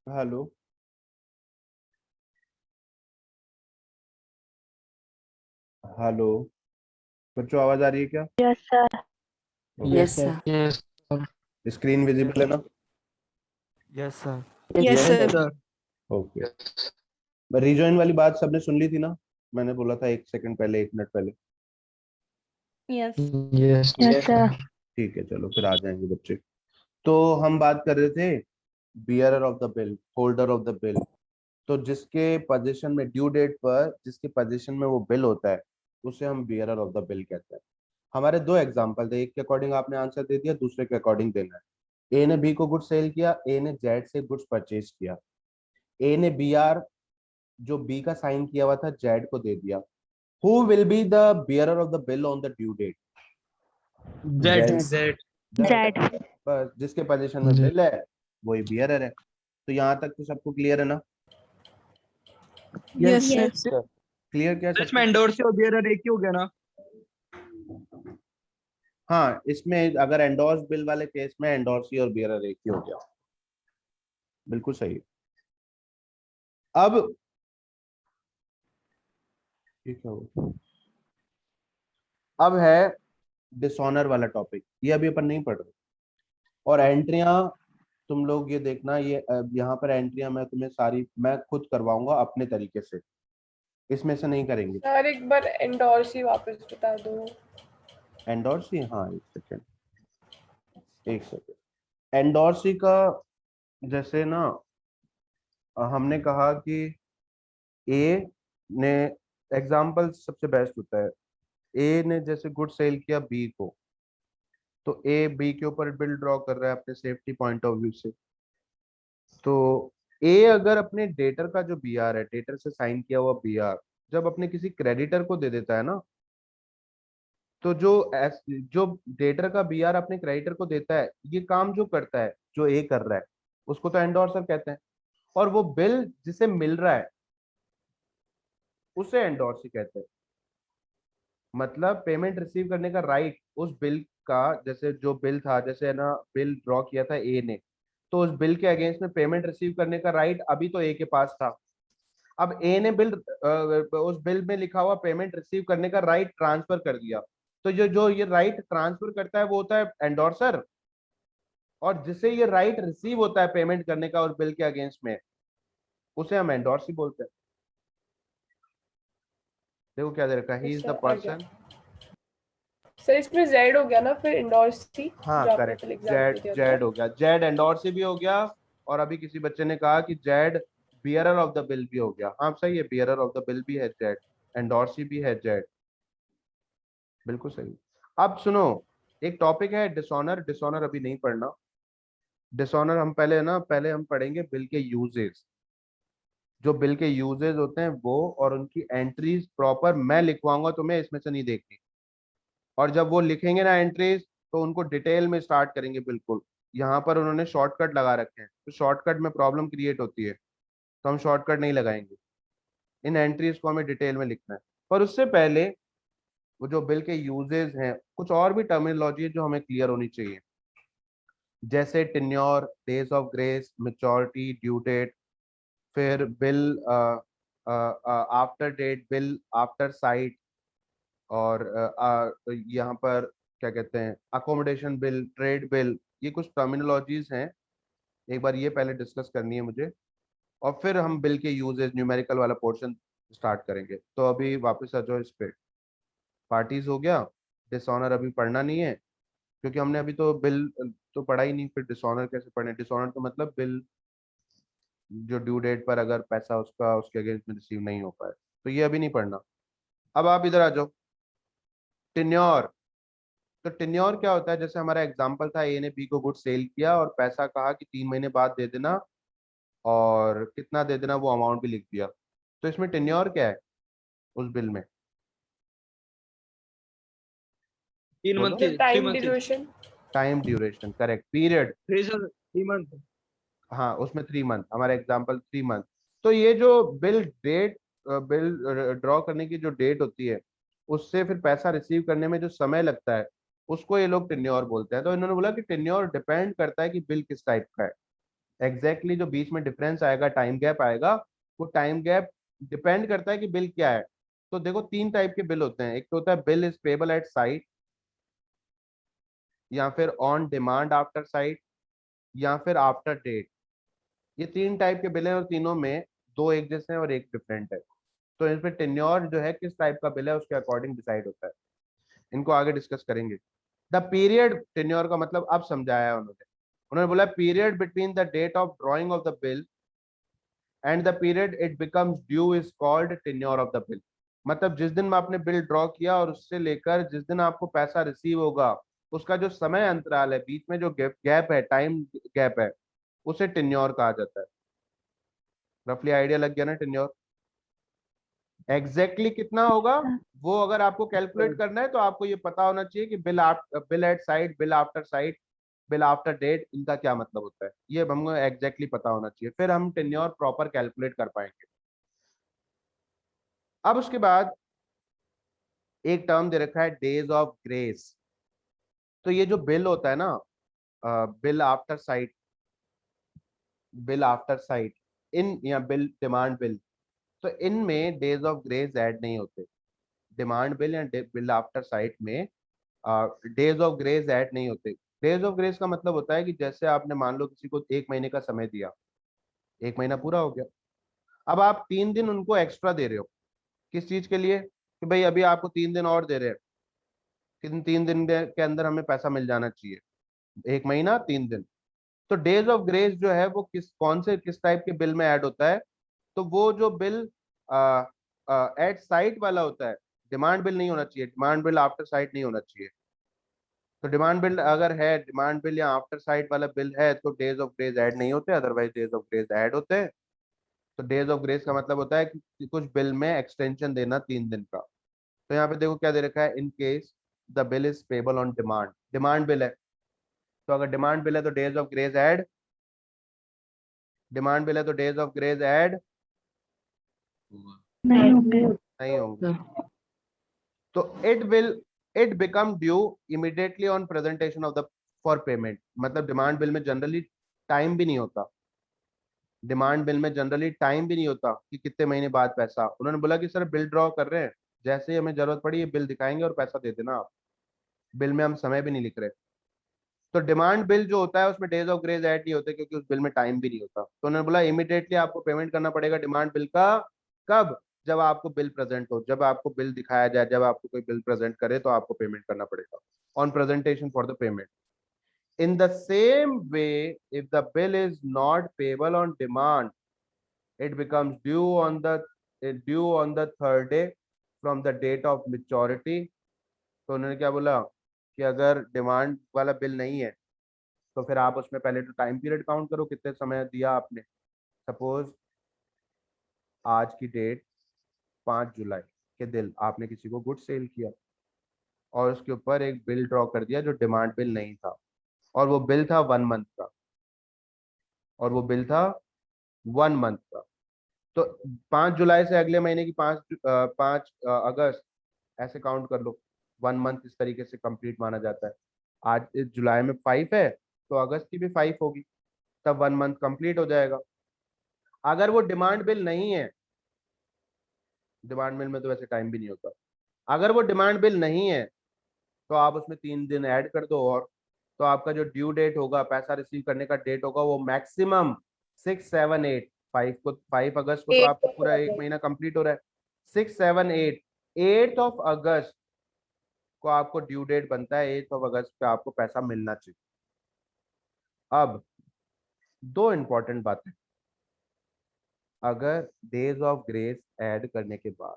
Hello. Hello. बच्चों आवाज आ रही है क्या? Yes sir. Okay. Yes yes sir. Sir. Yes sir. Screen visible है ना? Yes sir. Yes yes yes sir. Sir. Sir. Okay. Rejoin वाली बात सबने सुन ली थी ना? मैंने बोला था 1 सेकंड पहले, 1 मिनट पहले। Yes. Yes yes sir. Sir. ठीक है, चलो फिर आ जाएंगे बच्चे। तो हम बात कर रहे थे bearer of the bill, holder of the bill. तो जिसके पोजीशन में, ड्यू डेट पर जिसके पोजीशन में वो बिल होता है, उसे हम बियरर ऑफ द बिल कहते हैं। हमारे दो एग्जांपल थे, एक के अकॉर्डिंग आपने आंसर दे दिया, दूसरे के अकॉर्डिंग देना है। ए ने बी को गुड्स सेल किया, ए ने जेड से गुड्स परचेज किया। ए ने बी आर, जो बी का साइन किया हुआ था, जेड को दे दिया। Who will be the bearer of the bill on the due date? Z. Z. Z. Z. Z. बस जिसके पोजीशन में बिल है वही बियरर है। तो यहाँ तक तो सबको क्लियर है ना? Yes yes sir. Sir. Clear क्या है सर इसमें सबको? एंडोर्स और बियरर एक ही हो गया ना? हाँ, इसमें अगर एंडोर्स बिल वाले केस में एंडोर्सी और बियरर एक ही हो गया। बिल्कुल सही है। अब ठीक है वो, अब है डिसऑनर वाला टॉपिक, ये अभी अपन नहीं पढ़ रहे। और एंट्रियां तुम लोग ये देखना, ये यहाँ पर एंट्रियां मैं तुम्हें सारी मैं खुद करवाऊंगा अपने तरीके से, इसमें से नहीं करेंगे। सर एक बार एंडोर्स ही वापस बता दो। एंडोर्सी, हाँ एक सेकेंड, एक सेकेंड। एंडोर्सी का जैसे ना, हमने कहा कि ए ने, एग्जाम्पल सबसे बेस्ट होता है। ए ने जैसे गुड सेल किया बी को, तो ए बी के ऊपर बिल ड्रॉ कर रहा है अपने सेफ्टी पॉइंट ऑफ व्यू से। तो ए अगर अपने डेटर का जो बी आर है, डेटर से साइन किया हुआ बी आर, जब अपने किसी क्रेडिटर को दे देता है ना, तो जो डेटर का बी आर अपने क्रेडिटर को देता है, ये काम जो करता है, जो ए कर रहा है, उसको तो एंडोर्सर कहते हैं। और वो बिल जिसे मिल रहा है उसे एंडोर्सी कहते हैं। मतलब पेमेंट रिसीव करने का राइट उस बिल का, जैसे जो बिल था, जैसे है ना, बिल ड्रॉ किया था ए ने, तो उस बिल के अगेंस्ट में पेमेंट रिसीव करने का राइट अभी तो ए के पास था। अब ए ने उस बिल में लिखा हुआ पेमेंट रिसीव करने का राइट ट्रांसफर कर दिया। तो जो जो ये राइट ट्रांसफर करता है वो होता है एंडोर्सर। और जिसे ये राइट रिसीव होता है पेमेंट करने का उस बिल के अगेंस्ट में, उसे हम एंडोर्सी बोलते हैं। देखो क्या दे रखा है, ही इज अच्छा द आ गया पर्सन। सर, इसमें जेड हो गया ना फिर एंडोर्स थी, हाँ जो आपने करेक्ट, कल एग्जाम्पल जेड दिया था। जेड हो गया, जेड एंडोर्सी भी हो गया। और अभी किसी बच्चे ने कहा कि Z bearer of the bill भी हो गया। हाँ सही है, बियरर ऑफ द बिल भी है जेड, एंडोर्सी भी है जेड। बिल्कुल सही। अब सुनो, एक टॉपिक है डिसऑनर। डिसऑनर अभी नहीं पढ़ना। डिसऑनर हम पहले ना, पहले हम पढ़ेंगे बिल के यूजेस। जो बिल के यूजेस होते हैं वो, और उनकी एंट्रीज प्रॉपर मैं लिखवाऊंगा तुम्हें, इसमें से नहीं देखनी। और जब वो लिखेंगे ना एंट्रीज, तो उनको डिटेल में स्टार्ट करेंगे बिल्कुल। यहाँ पर उन्होंने शॉर्टकट लगा रखे हैं, तो शॉर्टकट में प्रॉब्लम क्रिएट होती है, तो हम शॉर्टकट नहीं लगाएंगे। इन एंट्रीज को हमें डिटेल में लिखना है। पर उससे पहले वो जो बिल के यूजेस हैं, कुछ और भी टर्मिनोलॉजी है जो हमें क्लियर होनी चाहिए। जैसे tenure, days of grace, maturity, due date, फिर bill after date, bill after sight, और यहाँ पर क्या कहते हैं, अकोमोडेशन बिल, ट्रेड बिल। ये कुछ टर्मिनोलॉजीज हैं, एक बार ये पहले डिस्कस करनी है मुझे, और फिर हम बिल के यूजेस न्यूमेरिकल वाला पोर्शन स्टार्ट करेंगे। तो अभी वापस आ जाओ इस पे। पार्टीज हो गया, डिसऑनर अभी पढ़ना नहीं है, क्योंकि हमने अभी तो बिल तो पढ़ा ही नहीं, फिर डिसऑनर कैसे पढ़े? डिसऑनर तो मतलब बिल जो ड्यू डेट पर अगर पैसा उसका उसके अगेंस्ट में रिसीव नहीं हो पाए, तो ये अभी नहीं पढ़ना। अब आप इधर आ जाओ, टेन्योर। तो टेन्योर क्या होता है? जैसे हमारा एग्जांपल था, ए ने बी को गुड सेल किया और पैसा कहा कि 3 महीने बाद दे देना, और कितना दे देना वो अमाउंट भी लिख दिया। तो इसमें टेन्योर क्या है उस बिल में? 3 मंथ बोलो। की, सर थ्री टाइम मंथ की। Duration. Time duration, correct. Period, 3 month. हाँ उसमें 3 मंथ, हमारा एग्जाम्पल 3 मंथ। तो ये जो बिल डेट, बिल ड्रॉ करने की जो डेट होती है, उससे फिर पैसा रिसीव करने में जो समय लगता है, उसको ये लोग टेन्योर बोलते हैं। तो इन्होंने बोला कि टेन्योर डिपेंड करता है कि बिल किस टाइप का है। एग्जैक्टली जो बीच में डिफरेंस आएगा, टाइम गैप आएगा, वो टाइम गैप डिपेंड करता है कि बिल क्या है। तो देखो तीन टाइप के बिल होते हैं, एक तो होता है bill is payable eight site, या फिर ऑन डिमांड आफ्टर साइट, या फिर आफ्टर डेट। ये तीन टाइप के बिल हैं और तीनों में दो एक जैसे हैं और एक डिफरेंट है। तो इसमें टेन्योर जो है किस टाइप का बिल है उसके अकॉर्डिंग डिसाइड होता है। इनको आगे डिस्कस करेंगे। द पीरियड, टेन्योर का मतलब अब समझाया है उन्होंने। उन्होंने बोला period between the date of drawing of the bill and the period it becomes due is called tenure of the bill. मतलब जिस दिन आपने बिल ड्रॉ किया और उससे लेकर जिस दिन आपको पैसा रिसीव होगा, उसका जो समय अंतराल है, बीच में जो गैप है, टाइम गैप है, उसे टेन्योर कहा जाता है। रफली आइडिया लग गया ना टेन्योर? एग्जैक्टली कितना होगा वो अगर आपको कैलकुलेट करना है तो आपको ये पता होना चाहिए कि bill at sight, bill after sight, bill after date, इनका क्या मतलब होता है, ये हमको एग्जैक्टली पता होना चाहिए, फिर हम टेन्योर प्रॉपर कैलकुलेट कर पाएंगे। अब उसके बाद एक टर्म दे रखा है डेज ऑफ ग्रेस। तो ये जो बिल होता है ना, bill after sight, bill after sight in, या बिल डिमांड बिल, तो इनमें डेज ऑफ ग्रेस ऐड नहीं होते। डिमांड बिल या बिल आफ्टर साइट में डेज ऑफ ग्रेस ऐड नहीं होते। डेज ऑफ ग्रेस का मतलब होता है कि जैसे आपने मान लो किसी को 1 महीने का समय दिया, 1 महीना पूरा हो गया, अब आप 3 दिन उनको एक्स्ट्रा दे रहे हो। किस चीज के लिए? कि भाई अभी आपको 3 दिन और दे रहे हैं, 3 दिन के अंदर हमें पैसा मिल जाना चाहिए, 1 महीना 3 दिन। तो डेज ऑफ ग्रेस जो है वो कौन से किस टाइप के बिल में ऐड होता है? तो वो जो बिल एट साइट वाला होता है, डिमांड बिल नहीं होना चाहिए, डिमांड बिल आफ्टर साइट नहीं होना चाहिए। तो डिमांड बिल अगर है, डिमांड बिल या आफ्टर साइट वाला बिल है, तो डेज ऑफ ग्रेस ऐड नहीं होते, otherwise days of grace add होते हैं। तो डेज ऑफ ग्रेस का मतलब होता है कि कुछ बिल में एक्सटेंशन देना 3 दिन का। तो यहाँ पे देखो क्या दे रखा है, in case the bill is payable on demand, demand bill है, तो अगर डिमांड बिल है तो days of grace add, demand bill है तो डेज ऑफ ग्रेस ऐड नहीं होंगे। नहीं होंगे। तो it become due immediately on presentation of the for payment. मतलब डिमांड बिल में जनरली टाइम भी नहीं होता, डिमांड बिल में जनरली टाइम भी नहीं होता कि कितने महीने बाद पैसा। उन्होंने बोला कि सर बिल ड्रॉ कर रहे हैं, जैसे ही हमें जरूरत पड़ी ये बिल दिखाएंगे और पैसा दे देना आप। बिल में हम समय भी नहीं लिख रहे। तो डिमांड बिल जो होता है उसमें डेज ऑफ ग्रेस ऐड नहीं होते क्योंकि उस बिल में टाइम भी नहीं होता। तो उन्होंने बोला इमीडिएटली आपको पेमेंट करना पड़ेगा डिमांड बिल का। कब? जब आपको बिल प्रेजेंट हो, जब आपको बिल दिखाया जाए, जब आपको कोई बिल प्रेजेंट करे तो आपको पेमेंट करना पड़ेगा on presentation for the payment. In the same way, if the bill is not payable on demand, it becomes due on the third day from the date of maturity. तो उन्होंने क्या बोला कि अगर डिमांड वाला bill नहीं है तो फिर आप उसमें पहले तो टाइम पीरियड काउंट करो, कितने समय दिया आपने। सपोज आज की डेट 5 जुलाई के दिन आपने किसी को गुड सेल किया और उसके ऊपर एक बिल ड्रॉ कर दिया जो डिमांड बिल नहीं था, और वो बिल था 1 मंथ का, और वो बिल था 1 मंथ का। तो 5 जुलाई से अगले महीने की 5 अगस्त, ऐसे काउंट कर लो। 1 मंथ इस तरीके से कंप्लीट माना जाता है। आज इस जुलाई में 5 है तो अगस्त की भी 5 होगी, तब 1 मंथ कंप्लीट हो जाएगा। अगर वो डिमांड बिल नहीं है, डिमांड बिल में तो वैसे टाइम भी नहीं होता, अगर वो डिमांड बिल नहीं है तो आप उसमें 3 दिन ऐड कर दो, और तो आपका जो ड्यू डेट होगा, पैसा रिसीव करने का डेट होगा, वो मैक्सिमम 6, 7, 8, 5 को, 5 अगस्त को तो एक आपका पूरा 1 महीना कंप्लीट हो रहा है। 6, 7, 8, 8 अगस्त को आपको ड्यू डेट बनता है, 8 अगस्त पे आपको पैसा मिलना चाहिए। अब दो इंपॉर्टेंट बातें, अगर डेज ऑफ ग्रेस ऐड करने के बाद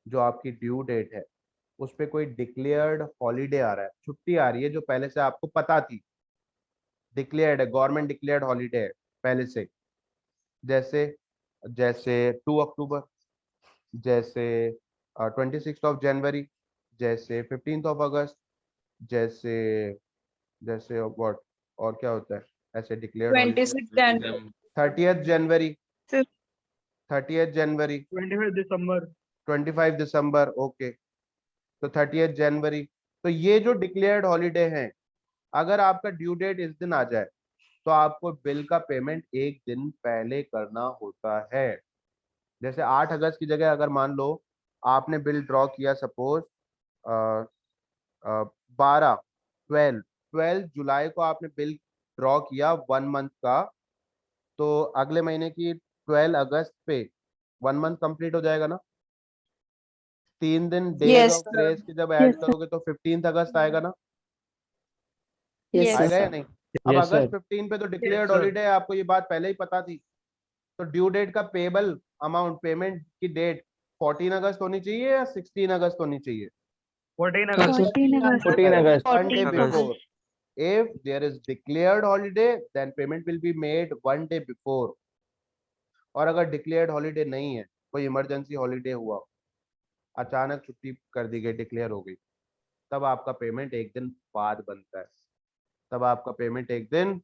जो आपकी ड्यू डेट है उस पर कोई डिक्लेयर्ड हॉलीडे आ रहा है, छुट्टी आ रही है जो पहले से आपको पता थी, डिक्लेयर्ड है, गवर्नमेंट डिक्लेयर्ड हॉलीडे है पहले से, जैसे जैसे 2 अक्टूबर, जैसे 26 जनवरी, जैसे 15 अगस्त, जैसे जैसे व्हाट, और क्या होता है ऐसे डिक्लेयर्ड हॉलीडे? 26 जनवरी, 30 जनवरी, 30 जनवरी, 25 दिसंबर। 25 दिसंबर, ओके। तो 30 जनवरी, तो ये जो डिक्लेयर्ड हॉलीडे हैं, अगर आपका ड्यू डेट इस दिन आ जाए तो आपको बिल का पेमेंट एक दिन पहले करना होता है। जैसे 8 अगस्त की जगह अगर मान लो आपने बिल ड्रॉ किया, सपोज 12 जुलाई को आपने बिल ड्रॉ किया 1 मंथ का, तो अगले महीने की 12 अगस्त पे 1 मंथ कंप्लीट हो जाएगा ना। 3 दिन days Yes, of sir. Grace के जब Yes, ऐड sir. करोगे तो 15 अगस्त आएगा ना, Yes, आएगा या sir. नहीं? अब Yes, अगस्त sir. 15 पे तो डिक्लेयर्ड sir. हॉलीडे है, आपको ये बात पहले ही पता थी। तो ड्यू डेट का पेबल अमाउंट, पेमेंट की डेट 14 अगस्त होनी चाहिए या 16 अगस्त होनी चाहिए? 14 अगस्त 14 August. 14 August. 1 day 14 August. before. If there is declared holiday, then payment will be made 1 day before. और अगर डिक्लेयर्ड हॉलीडे नहीं है, कोई इमरजेंसी हॉलीडे हुआ, अचानक छुट्टी कर दी गई, डिक्लेयर हो गई, तब आपका पेमेंट एक दिन बाद बनता है। तब आपका पेमेंट एक दिन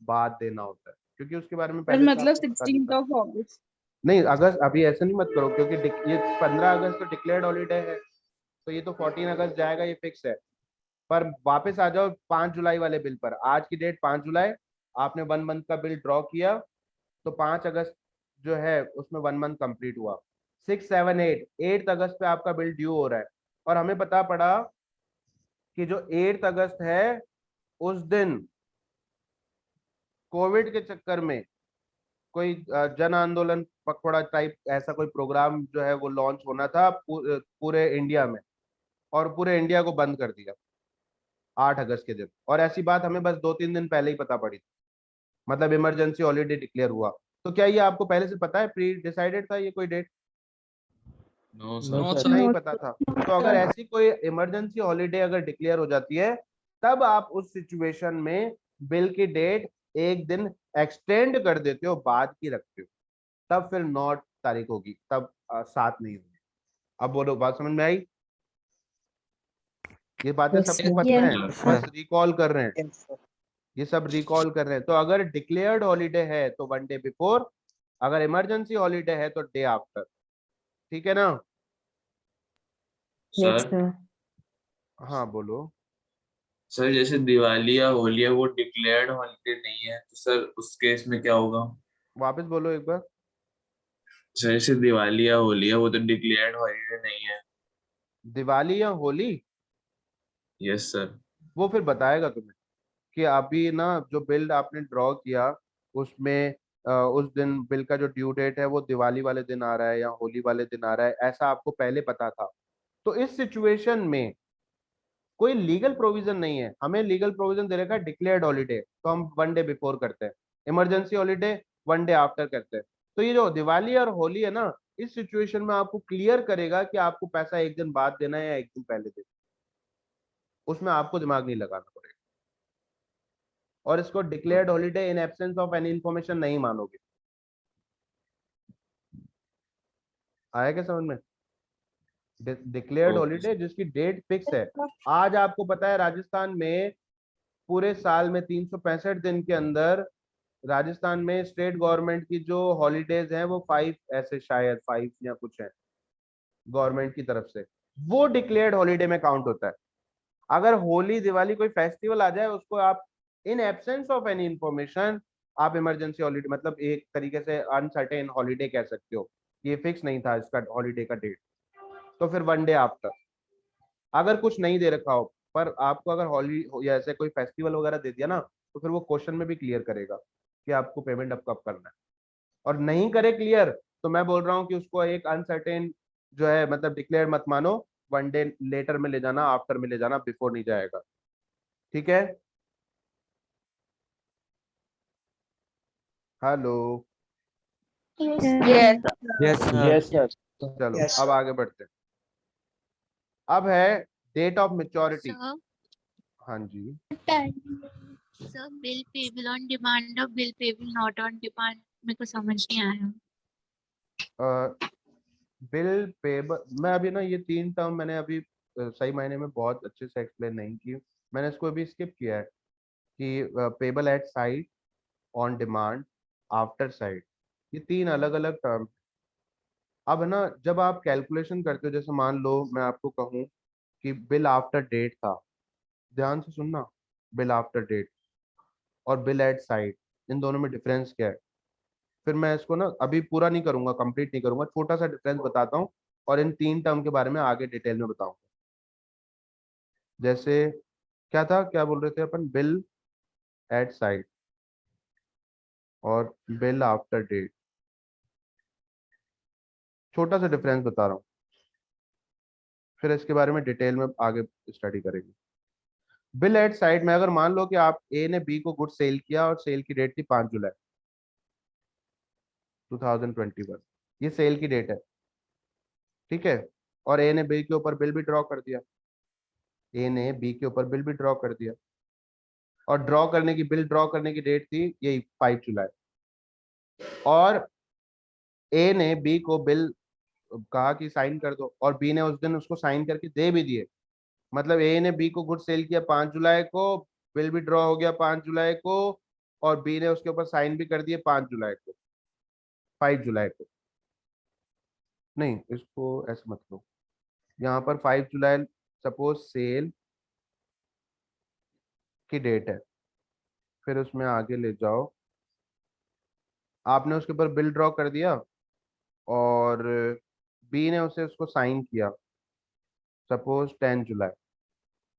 बाद देना होता है, क्योंकि उसके बारे में सर पहले से मतलब आपको पता 16th था। of August. नहीं, अगस्त अभी ऐसे नहीं मत करो, क्योंकि ये 15 अगस्त तो डिक्लेयर्ड हॉलीडे है, तो ये तो 14 अगस्त जाएगा, ये फिक्स है। पर वापस आ जाओ 5 जुलाई वाले बिल पर। आज की डेट 5 जुलाई, आपने 1 मंथ का बिल ड्रॉ किया, तो 5 अगस्त जो है उसमें 1 मंथ कंप्लीट हुआ। 6, 7, 8 अगस्त पे आपका बिल ड्यू हो रहा है, और हमें पता पड़ा कि जो 8 अगस्त है उस दिन कोविड के चक्कर में कोई जन आंदोलन पखवाड़ा टाइप ऐसा कोई प्रोग्राम जो है वो लॉन्च होना था पूरे इंडिया में, और पूरे इंडिया को बंद कर दिया 8 अगस्त के दिन। और ऐसी बात हमें बस 2-3 दिन पहले ही पता पड़ी थी, मतलब इमरजेंसी हॉलीडे डिक्लेयर हुआ। तो क्या ये आपको पहले से पता है, प्री डिसाइडेड था ये कोई date? No No, sir. sir. नहीं No, पता था। तो अगर ऐसी कोई इमरजेंसी हॉलीडे अगर डिक्लेयर हो जाती है, तब आप उस सिचुएशन में बिल की डेट एक दिन एक्सटेंड कर देते हो, बाद की रखते हो, तब फिर 9 तारीख होगी, तब 7 नहीं होगी। अब बोलो, बात समझ में आई? ये बातें Yes, सबको sir. पता Yes, है, sir. बस रिकॉल कर रहे हैं, Yes, sir. ये सब रिकॉल कर रहे हैं। तो अगर डिक्लेयर्ड हॉलीडे है तो 1 डे बिफोर, अगर इमरजेंसी हॉलीडे है तो डे आफ्टर। ठीक है ना? Yes, sir sir. हाँ बोलो। सर जैसे दिवाली या होली है वो डिक्लेयर्ड हॉलीडे नहीं है, तो सर उस केस में क्या होगा? वापस बोलो एक बार। सर जैसे दिवाली या होली है वो तो डिक्लेयर्ड हॉलीडे नहीं है। दिवाली या होली, यस सर। वो फिर बताएगा तुम्हें कि अभी ना जो बिल आपने ड्रॉ किया उसमें उस दिन बिल का जो ड्यू डेट है वो दिवाली वाले दिन आ रहा है या होली वाले दिन आ रहा है, ऐसा आपको पहले पता था। तो इस सिचुएशन में कोई लीगल प्रोविजन नहीं है, हमें लीगल प्रोविजन दे रखा है डिक्लेयर्ड हॉलीडे, तो हम 1 डे बिफोर करते हैं, इमरजेंसी हॉलीडे 1 डे आफ्टर करते हैं। तो ये जो दिवाली और होली है ना, इस सिचुएशन में आपको क्लियर करेगा कि आपको पैसा एक दिन बाद देना है या एक दिन पहले देना है। उसमें आपको दिमाग नहीं लगाना पड़ेगा, और इसको declared holiday in absence of any information नहीं मानोगे। आया क्या समझ में? डिक्लेयर्ड ओके हॉलीडे जिसकी डेट फिक्स है। आज आपको पता है राजस्थान में पूरे साल में 365 दिन के अंदर राजस्थान में स्टेट गवर्नमेंट की जो हॉलीडेज हैं वो 5, ऐसे शायद 5 या कुछ है गवर्नमेंट की तरफ से, वो डिक्लेयर्ड हॉलीडे में काउंट होता है। अगर होली दिवाली कोई फेस्टिवल आ जाए, उसको आप in absence of any information आप इमरजेंसी हॉलीडे, मतलब एक तरीके से अनसर्टेन हॉलीडे कह सकते हो, ये फिक्स नहीं था इसका हॉलीडे का डेट, तो फिर 1 डे आफ्टर। अगर कुछ नहीं दे रखा हो, पर आपको अगर हॉली या ऐसे कोई फेस्टिवल वगैरह दे दिया ना, तो फिर वो क्वेश्चन में भी क्लियर करेगा कि आपको पेमेंट अब कब करना है। और नहीं करे क्लियर, तो मैं बोल रहा हूँ कि उसको एक अनसर्टेन जो है, मतलब डिक्लेयर मत मानो, 1 डे लेटर में ले जाना, आफ्टर में ले जाना, बिफोर नहीं जाएगा। ठीक है? Hello? yes. Yes, sir. Yes, sir. चलो Yes. अब आगे बढ़ते हैं। अब है डेट ऑफ मेच्योरिटी। Sir, हाँ जी। sir, bill payable on demand or bill payable not on demand मेरे को समझ नहीं आया। बिल पेबल, मैं अभी ना ये 3 टर्म मैंने अभी सही मायने में बहुत अच्छे से एक्सप्लेन नहीं की, मैंने इसको अभी स्किप किया है कि payable eight site, on demand, after site, ये 3 अलग अलग टर्म। अब ना जब आप कैलकुलेशन करते हो, जैसे मान लो मैं आपको कहूँ कि बिल आफ्टर डेट था, ध्यान से सुनना, बिल आफ्टर डेट, और बिल एट साइट, इन दोनों में डिफरेंस क्या है? फिर मैं इसको ना अभी पूरा नहीं करूंगा, कंप्लीट नहीं करूंगा, छोटा सा डिफरेंस बताता हूँ और इन 3 टर्म के बारे में आगे डिटेल में बताऊंगा। जैसे क्या था, क्या बोल रहे थे अपन, बिल एट साइट और बिल आफ्टर डेट, छोटा सा डिफरेंस बता रहा हूँ, फिर इसके बारे में डिटेल में आगे स्टडी करेंगे। बिल एट साइट में अगर मान लो कि आप ए ने बी को गुड सेल किया और सेल की डेट थी 5 जुलाई 2021, ये सेल की डेट है, ठीक है, और ए ने बी के ऊपर बिल भी ड्रॉ कर दिया, ए ने बी के ऊपर बिल भी ड्रॉ कर दिया, और बिल ड्रॉ करने की डेट थी यही 5 जुलाई, और ए ने बी को बिल कहा कि साइन कर दो और बी ने उस दिन उसको साइन करके दे भी दिए, मतलब ए ने बी को गुड सेल किया 5 जुलाई को, बिल भी ड्रॉ हो गया 5 जुलाई को, और बी ने उसके ऊपर साइन भी कर दिए 5 जुलाई को, 5 जुलाई को, नहीं इसको ऐसे मत लो, यहाँ पर 5 जुलाई सपोज सेल की डेट है, फिर उसमें आगे ले जाओ, आपने उसके ऊपर बिल ड्रॉ कर दिया और बी ने उसे उसको साइन किया सपोज 10 जुलाई,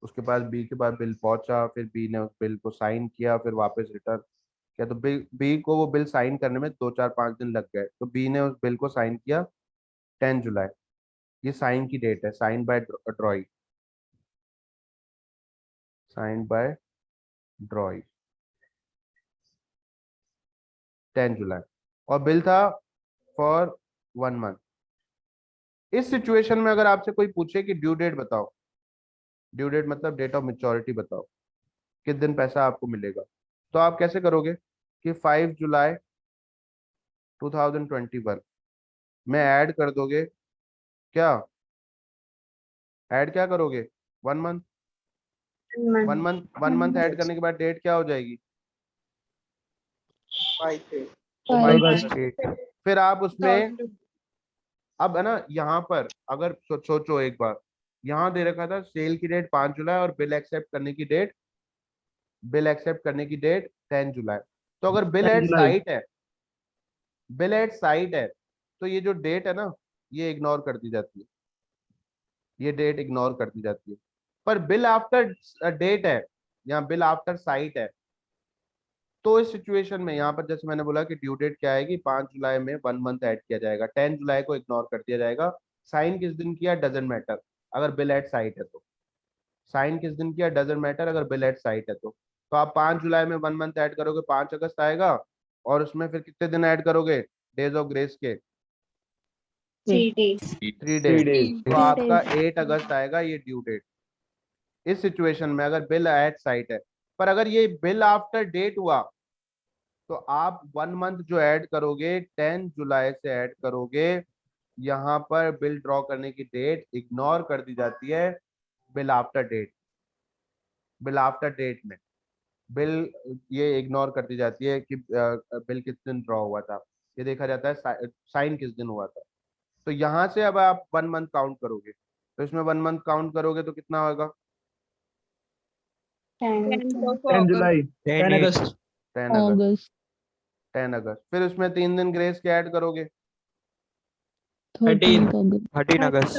उसके बाद बी के पास बिल पहुंचा, फिर बी ने उस बिल को साइन किया, फिर वापस रिटर्न किया, तो बी को वो बिल साइन करने में 2 4 5 दिन लग गए, तो बी ने उस बिल को साइन किया 10 जुलाई, ये साइन की डेट है, sign by drawing, sign by drawing 10 जुलाई, और बिल था फॉर 1 मंथ। इस सिचुएशन में अगर आपसे कोई पूछे कि ड्यू डेट बताओ, ड्यू डेट मतलब डेट ऑफ मेच्योरिटी बताओ, किस दिन पैसा आपको मिलेगा, तो आप कैसे करोगे कि 5 जुलाई 2021 में ऐड कर दोगे, क्या ऐड क्या करोगे, 1 मंथ, 1 मंथ ऐड करने के बाद डेट क्या हो जाएगी, 5 अगस्त। अगस्त। फिर आप उसमें अब है ना, यहाँ पर अगर सोचो एक बार, यहाँ दे रखा था सेल की डेट 5 जुलाई और बिल एक्सेप्ट करने की डेट 10 जुलाई, तो अगर 10 जुलाई। बिल एट साइट है तो ये जो डेट है ना ये इग्नोर कर दी जाती है, ये डेट इग्नोर कर दी जाती है, पर बिल आफ्टर डेट है, यहाँ बिल आफ्टर साइट है, तो इस सिचुएशन में यहाँ पर जैसे मैंने बोला कि ड्यू डेट क्या आएगी, 5 जुलाई में 1 मंथ ऐड किया जाएगा, 10 जुलाई को इग्नोर कर दिया जाएगा, साइन किस दिन किया डजेंट मैटर अगर बिल एट साइट है तो, साइन किस दिन किया डजेंट मैटर अगर बिल एट साइट है तो आप 5 जुलाई में 1 मंथ ऐड करोगे 5 अगस्त आएगा, और उसमें फिर कितने दिन ऐड करोगे डेज ऑफ ग्रेस के, 3 days. 3 3 days, days. तो आपका 8 अगस्त आएगा ये ड्यू डेट, इस सिचुएशन में अगर बिल एट साइट है। पर अगर ये बिल आफ्टर डेट हुआ तो आप 1 मंथ जो ऐड करोगे 10 जुलाई से ऐड करोगे, यहाँ पर बिल ड्रॉ करने की डेट इग्नोर कर दी जाती है, bill after date, bill after date में बिल ये इग्नोर कर दी जाती है कि बिल किस दिन ड्रॉ हुआ था, ये देखा जाता है साइन किस दिन हुआ था, तो यहाँ से अब आप 1 मंथ काउंट करोगे, तो इसमें 1 मंथ काउंट करोगे तो कितना होगा, 10 जुलाई, 10 अगस्त। 10 अगस्त, 10 अगस्त, फिर उसमें 3 दिन ग्रेस के ऐड करोगे, 13 13 अगस्त।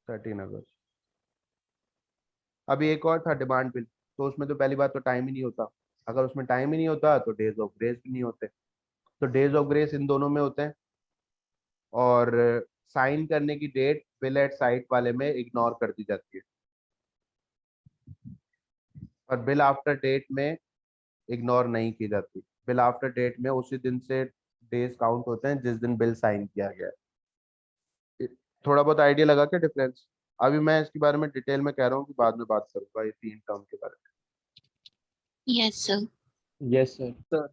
13 अगस्त। अभी एक और था डिमांड बिल, तो उसमें तो पहली बात तो टाइम ही नहीं होता, अगर उसमें टाइम ही नहीं होता तो डेज ऑफ ग्रेस भी नहीं होते, तो डेज ऑफ ग्रेस इन दोनों में होते हैं, और साइन करने की डेट बिल एट साइट वाले में इग्नोर कर दी जाती है, और बिल आफ्टर डेट में इग्नोर नहीं की जाती, बिल आफ्टर डेट में उसी दिन से डेज काउंट होते हैं जिस दिन बिल साइन किया गया है। थोड़ा बहुत आइडिया लगा क्या डिफरेंस? अभी मैं इसके बारे में डिटेल में कह रहा हूँ कि बाद में बात करूंगा ये 3 टर्म के बारे में। Yes, sir. Yes sir.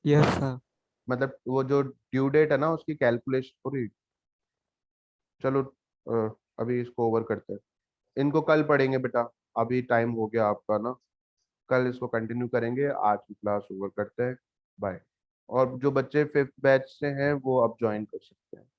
Yes sir. मतलब वो जो ड्यू डेट है ना उसकी कैलकुलेशन पूरी, चलो अभी इसको ओवर करते हैं, इनको कल पढ़ेंगे बेटा, अभी टाइम हो गया आपका ना, कल इसको कंटिन्यू करेंगे, आज की क्लास ओवर करते हैं, बाय। और जो बच्चे 5th बैच से हैं वो अब ज्वाइन कर सकते हैं।